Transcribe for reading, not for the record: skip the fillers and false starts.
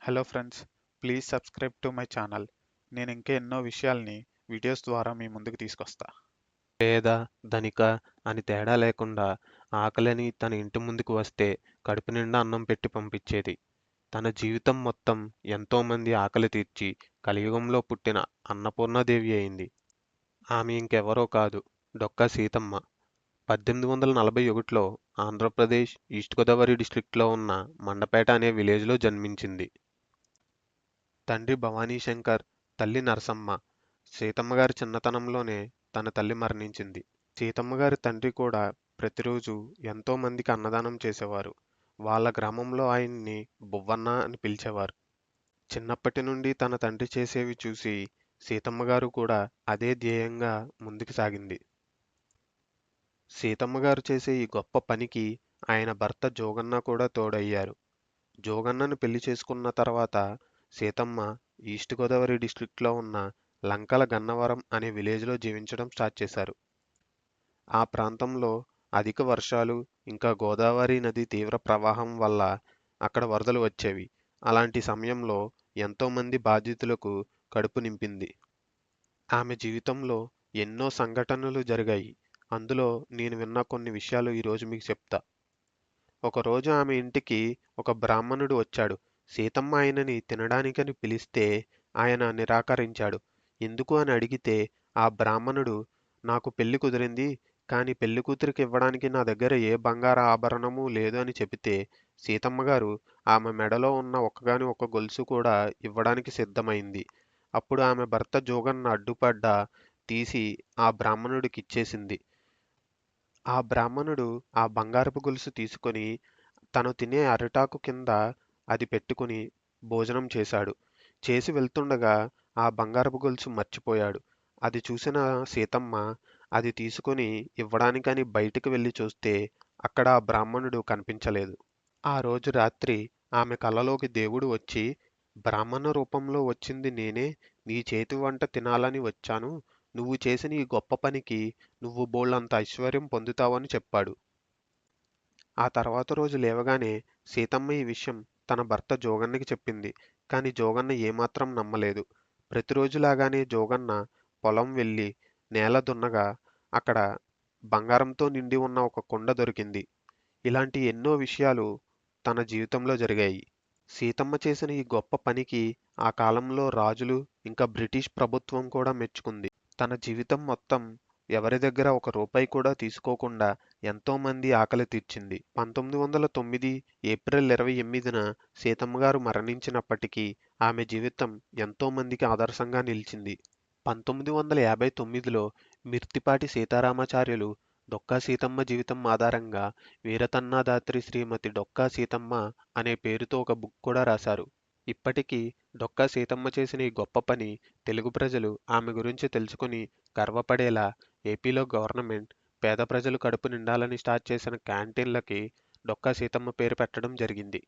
Hello friends, please subscribe to my channel. నేను ఇంకా ఎన్నో విషయాల్ని వీడియోస్ ద్వారా మీ ముందుకు తీసుకొస్తా. పేద, ధనిక అని తేడా లేకుండా ఆకలని తన ఇంటి ముందుకు వస్తే కడుపు నిండా అన్నం పెట్టి పంపించేది. తన జీవితం మొత్తం ఎంతోమంది ఆకలి తీర్చి కలియుగంలో పుట్టిన అన్నపూర్ణాదేవి అయింది. ఆమె ఇంకెవరో కాదు, డొక్కా సీతమ్మ. 1841లో ఆంధ్రప్రదేశ్ ఈస్ట్ గోదావరి డిస్ట్రిక్ట్లో ఉన్న మండపేట అనే విలేజ్లో జన్మించింది. తండ్రి భవానీశంకర్, తల్లి నరసమ్మ. సీతమ్మ గారి చిన్నతనంలోనే తన తల్లి మరణించింది. సీతమ్మ గారి తండ్రి కూడా ప్రతిరోజు ఎంతో మందికి అన్నదానం చేసేవారు. వాళ్ళ గ్రామంలో ఆయన్ని బువ్వన్న అని పిలిచేవారు. చిన్నప్పటి నుండి తన తండ్రి చేసేవి చూసి సీతమ్మ గారు కూడా అదే ధ్యేయంగా ముందుకు సాగింది. సీతమ్మ గారు చేసే ఈ గొప్ప పనికి ఆయన భర్త జోగన్న కూడా తోడయ్యారు. జోగన్నను పెళ్లి చేసుకున్న తర్వాత సీతమ్మ ఈస్ట్ గోదావరి డిస్ట్రిక్ట్లో ఉన్న లంకల గన్నవరం అనే విలేజ్లో జీవించడం స్టార్ట్ చేశారు. ఆ ప్రాంతంలో అధిక వర్షాలు ఇంకా గోదావరి నది తీవ్ర ప్రవాహం వల్ల అక్కడ వరదలు వచ్చేవి. అలాంటి సమయంలో ఎంతోమంది బాధితులకు కడుపు నింపింది. ఆమె జీవితంలో ఎన్నో సంఘటనలు జరిగాయి. అందులో నేను విన్న కొన్ని విషయాలు ఈరోజు మీకు చెప్తా. ఒకరోజు ఆమె ఇంటికి ఒక బ్రాహ్మణుడు వచ్చాడు. సీతమ్మ ఆయనని తినడానికని పిలిస్తే ఆయన నిరాకరించాడు. ఎందుకు అని అడిగితే ఆ బ్రాహ్మణుడు, నాకు పెళ్లి కుదిరింది, కానీ పెళ్లి కూతురికి ఇవ్వడానికి నా దగ్గర ఏ బంగారు ఆభరణము లేదు అని చెబితే సీతమ్మ గారు ఆమె మెడలో ఉన్న ఒక్కగాని ఒక్క గొలుసు కూడా ఇవ్వడానికి సిద్ధమైంది. అప్పుడు ఆమె భర్త జోగన్న అడ్డుపడ్డా తీసి ఆ బ్రాహ్మణుడికి ఇచ్చేసింది. ఆ బ్రాహ్మణుడు ఆ బంగారపు గొలుసు తీసుకొని తను తినే అరిటాకు కింద అది పెట్టుకుని భోజనం చేశాడు. చేసి వెళ్తుండగా ఆ బంగారపు గొలుసు మర్చిపోయాడు. అది చూసిన సీతమ్మ అది తీసుకొని ఇవ్వడానికని బయటికి వెళ్ళి చూస్తే అక్కడ ఆ బ్రాహ్మణుడు కనిపించలేదు. ఆ రోజు రాత్రి ఆమె కలలోకి దేవుడు వచ్చి, బ్రాహ్మణ రూపంలో వచ్చింది నేనే, నీ చేతి వంట తినాలని వచ్చాను. నువ్వు చేసిన ఈ గొప్ప పనికి నువ్వు బోళ్ళంత ఐశ్వర్యం పొందుతావని చెప్పాడు. ఆ తర్వాత రోజు లేవగానే సీతమ్మ ఈ విషయం తన భర్త జోగన్నకి చెప్పింది. కానీ జోగన్న ఏమాత్రం నమ్మలేదు. ప్రతిరోజులాగానే జోగన్న పొలం వెళ్ళి నేల దున్నగా అక్కడ బంగారంతో నిండి ఉన్న ఒక కుండ దొరికింది. ఇలాంటి ఎన్నో విషయాలు తన జీవితంలో జరిగాయి. సీతమ్మ చేసిన ఈ గొప్ప పనికి ఆ కాలంలో రాజులు ఇంకా బ్రిటిష్ ప్రభుత్వం కూడా మెచ్చుకుంది. తన జీవితం మొత్తం ఎవరి దగ్గర ఒక రూపాయి కూడా తీసుకోకుండా ఎంతోమంది ఆకలి తీర్చింది. 1909 ఏప్రిల్ 28న సీతమ్మ గారు మరణించినప్పటికీ ఆమె జీవితం ఎంతో మందికి ఆదర్శంగా నిలిచింది. 1959లో మిర్తిపాటి సీతారామాచార్యులు డొక్కా సీతమ్మ జీవితం ఆధారంగా వీరతన్నాదాత్రి శ్రీమతి డొక్కా సీతమ్మ అనే పేరుతో ఒక బుక్ కూడా రాశారు. ఇప్పటికీ డొక్కా సీతమ్మ చేసిన ఈ గొప్ప పని తెలుగు ప్రజలు ఆమె గురించి తెలుసుకుని గర్వపడేలా ఏపీలో గవర్నమెంట్ పేద ప్రజలు కడుపు నిండాలని స్టార్ట్ చేసిన క్యాంటీన్లకి డొక్కా సీతమ్మ పేరు పెట్టడం జరిగింది.